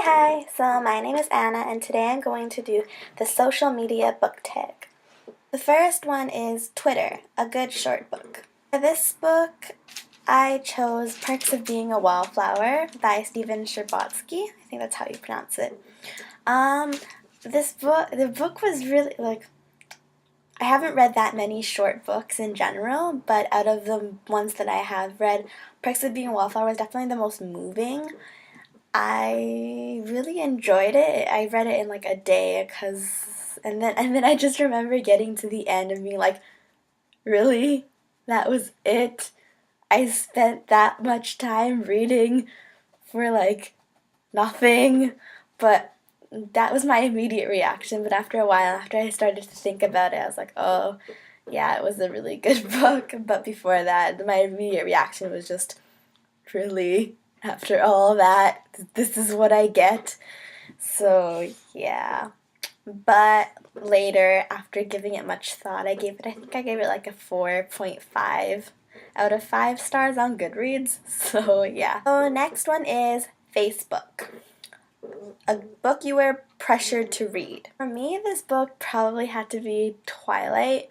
Hi! So my name is Anna and today I'm going to do the social media book tag. The first one is Twitter, a good short book. For this book, I chose Perks of Being a Wallflower by Stephen Scherbatsky. I think that's how you pronounce it. The book was really, I haven't read that many short books in general, but out of the ones that I have read, Perks of Being a Wallflower is definitely the most moving. I really enjoyed it. I read it in like a day and then I just remember getting to the end and being like, really? That was it? I spent that much time reading for like nothing? But that was my immediate reaction, but after a while, after I started to think about it, I was like, oh, yeah, it was a really good book. But before that, my immediate reaction was just, really? After all that, this is what I get? So, yeah. But later, after giving it much thought, I think I gave it like a 4.5 out of 5 stars on Goodreads. So, yeah. So, next one is Facebook. A book you were pressured to read. For me, this book probably had to be Twilight.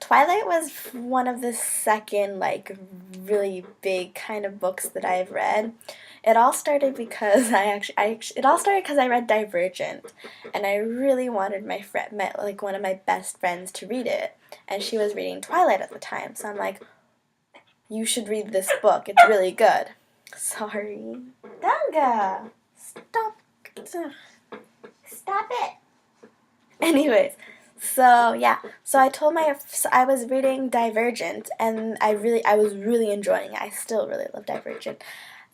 Twilight was one of the second, really big kind of books that I've read. It all started because I read Divergent, and I really wanted one of my best friends to read it, and she was reading Twilight at the time, so I'm like, you should read this book, it's really good. Sorry. Danga! Stop it! Anyways, so I was reading Divergent, and I was really enjoying it. I still really love Divergent.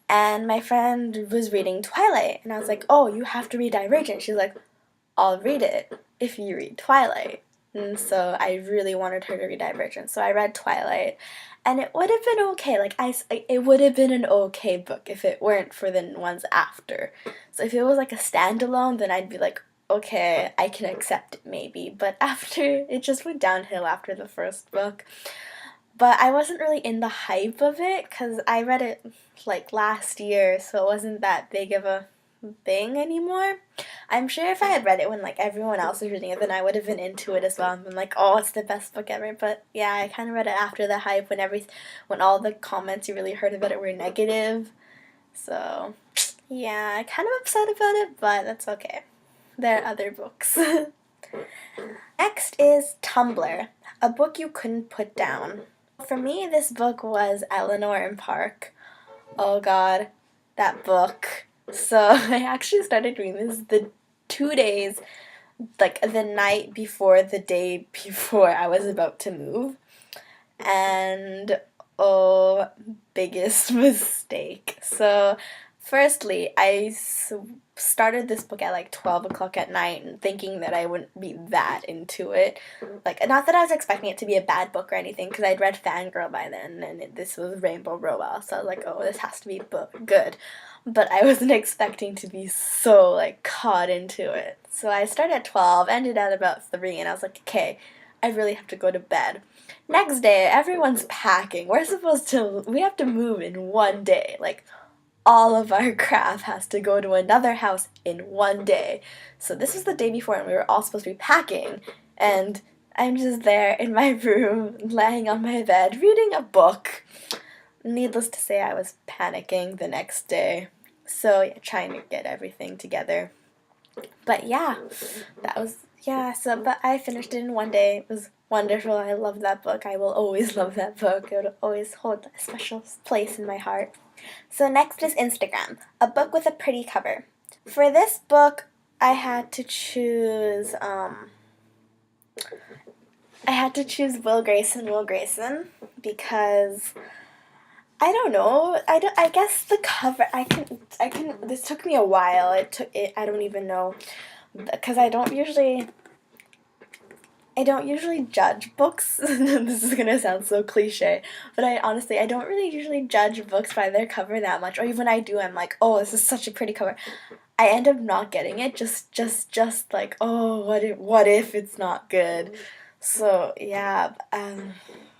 And my friend was reading Twilight, and I was like, oh, you have to read Divergent. She's like, I'll read it if you read Twilight. And so I really wanted her to read Divergent, so I read Twilight, and it would have been okay. It would have been an okay book if it weren't for the ones after. So if it was like a standalone, then I'd be like, okay, I can accept it maybe. But after, it just went downhill after the first book. But I wasn't really in the hype of it because I read it like last year, so it wasn't that big of a thing anymore. I'm sure if I had read it when like everyone else was reading it, then I would have been into it as well and been like, oh, it's the best book ever. But yeah, I kind of read it after the hype when all the comments you really heard about it were negative. So yeah, I'm kind of upset about it, but that's okay. There are other books. Next is Tumblr, a book you couldn't put down. For me, this book was Eleanor and Park. Oh god, that book. So I actually started doing this the 2 days, like the night before the day before I was about to move. And oh, biggest mistake. So firstly, I started this book at like 12 o'clock at night and thinking that I wouldn't be that into it. Like, not that I was expecting it to be a bad book or anything, because I'd read Fangirl by then, and this was Rainbow Rowell, so I was like, oh, this has to be good. But I wasn't expecting to be so, like, caught into it. So I started at 12, ended at about 3, and I was like, okay, I really have to go to bed. Next day, everyone's packing. We have to move in one day. Like, all of our crap has to go to another house in one day. So this was the day before, and we were all supposed to be packing, and I'm just there in my room, laying on my bed, reading a book. Needless to say, I was panicking the next day. So yeah, trying to get everything together. But yeah, but I finished it in one day. It was wonderful. I love that book. I will always love that book. It will always hold a special place in my heart. So next is Instagram, a book with a pretty cover. For this book, I had to choose Will Grayson because I don't know. I guess the cover. This took me a while. I don't even know, because I don't usually judge books. This is gonna sound so cliche, but I don't really usually judge books by their cover that much. Or even when I do, I'm like, oh, this is such a pretty cover. I end up not getting it. Just like, oh, what if it's not good? So yeah,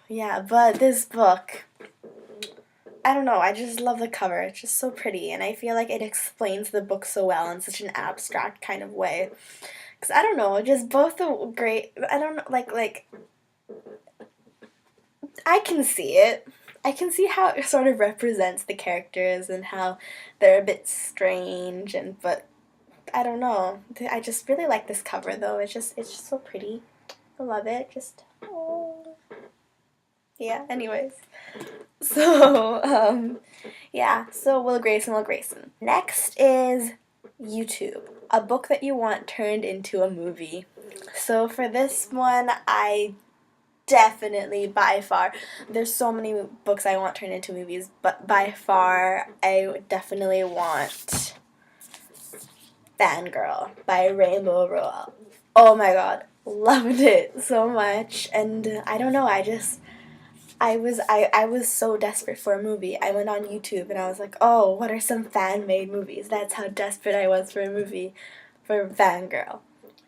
but this book I don't know, I just love the cover. It's just so pretty, and I feel like it explains the book so well in such an abstract kind of way. Because, I don't know, just both the great, I don't know, like, I can see it. I can see how it sort of represents the characters and how they're a bit strange, but I don't know. I just really like this cover, though. It's just so pretty. I love it. Just, oh. Yeah, anyways. So, yeah, so Will Grayson. Next is YouTube, a book that you want turned into a movie. So for this one, I definitely, by far, there's so many books I want turned into movies, but by far, I would definitely want Fangirl by Rainbow Rowell. Oh my god, loved it so much, and I don't know, I was so desperate for a movie. I went on YouTube and I was like, oh, what are some fan-made movies? That's how desperate I was for a movie for Fangirl.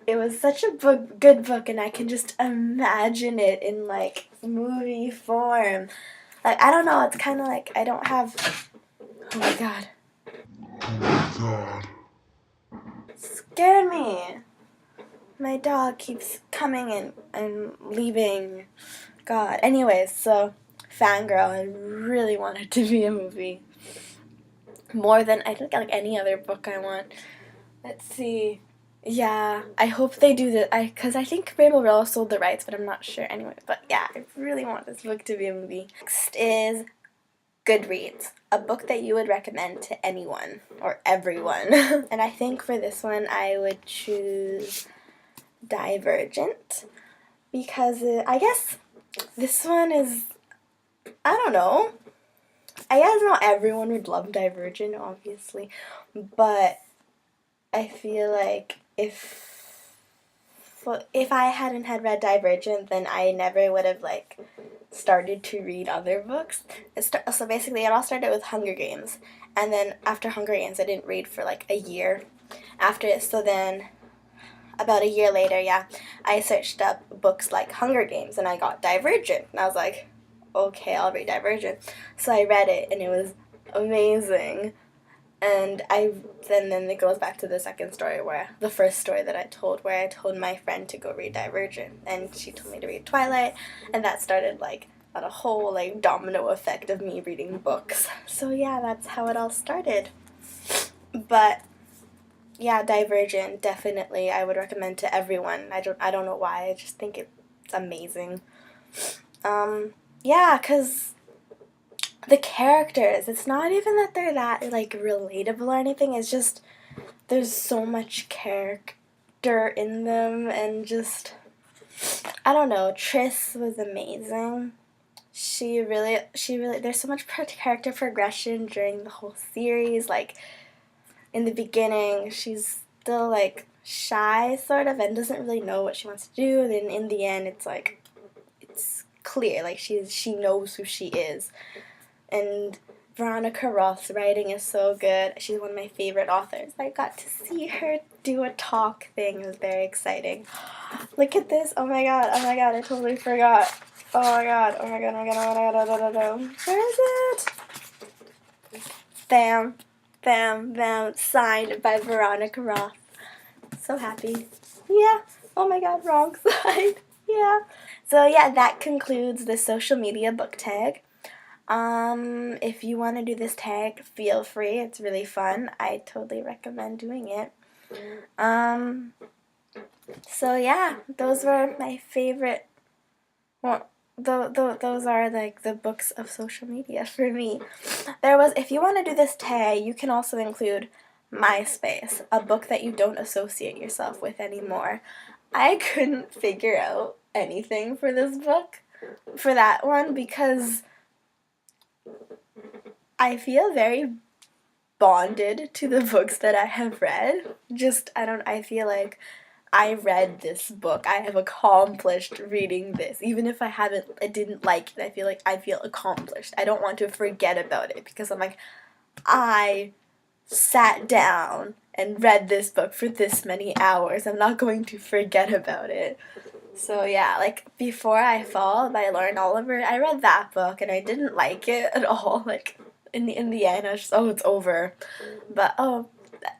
It was such a good book, and I can just imagine it in, like, movie form. Like, I don't know, it's kind of like I don't have... Oh my god. Oh my god. Scared me. My dog keeps coming and leaving. God. Anyways, so Fangirl, I really want it to be a movie. More than, I think, like any other book I want. Let's see. Yeah, I hope they do that. Because I think Rainbow Rowell sold the rights, but I'm not sure anyway. But yeah, I really want this book to be a movie. Next is Goodreads, a book that you would recommend to anyone or everyone. And I think for this one, I would choose Divergent. Because I guess this one is, I don't know. I guess not everyone would love Divergent, obviously. But I feel like if I hadn't had read Divergent, then I never would have, like, started to read other books. So basically, it all started with Hunger Games. And then after Hunger Games, I didn't read for, like, a year. So then, about a year later, yeah, I searched up books like Hunger Games, and I got Divergent. And I was like, okay, I'll read Divergent. So I read it, and it was amazing. And then it goes back to the second story, the first story that I told, where I told my friend to go read Divergent, and she told me to read Twilight, and that started, like, on a whole, like, domino effect of me reading books. So yeah, that's how it all started. But yeah, Divergent, definitely, I would recommend to everyone. I don't know why, I just think it's amazing. Yeah, 'cause the characters, it's not even that they're that, like, relatable or anything, it's just there's so much character in them, and just, I don't know, Triss was amazing. She really, there's so much character progression during the whole series. Like, in the beginning, she's still, like, shy, sort of, and doesn't really know what she wants to do, and then in the end, it's, like, it's clear, like, she knows who she is. And Veronica Roth's writing is so good. She's one of my favorite authors. I got to see her do a talk thing. It was very exciting. Look at this. Oh my god, I totally forgot. Oh my god. Where is it? Bam, signed by Veronica Roth. So happy. Yeah. Oh my god, wrong side. Yeah. So yeah, that concludes the social media book tag. If you want to do this tag, feel free. It's really fun. I totally recommend doing it. So yeah, those were my favorite, well, those are, like, the books of social media for me. If you want to do this tag, you can also include MySpace, a book that you don't associate yourself with anymore. I couldn't figure out anything for this book, for that one, because I feel very bonded to the books that I have read. I feel like I read this book. I have accomplished reading this. Even if I didn't like it, I feel accomplished. I don't want to forget about it, because I'm like, I sat down and read this book for this many hours. I'm not going to forget about it. So yeah, like Before I Fall by Lauren Oliver, I read that book and I didn't like it at all. Like in the end, I was just, oh, it's over. But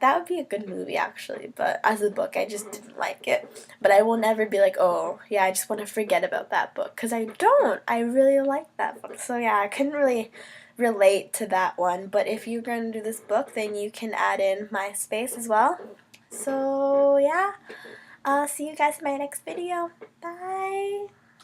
that would be a good movie actually. But as a book, I just didn't like it. But I will never be like, oh yeah, I just want to forget about that book, because I don't. I really like that book. So yeah, I couldn't really relate to that one. But if you're going to do this book, then you can add in my space as well. So yeah. I'll see you guys in my next video. Bye!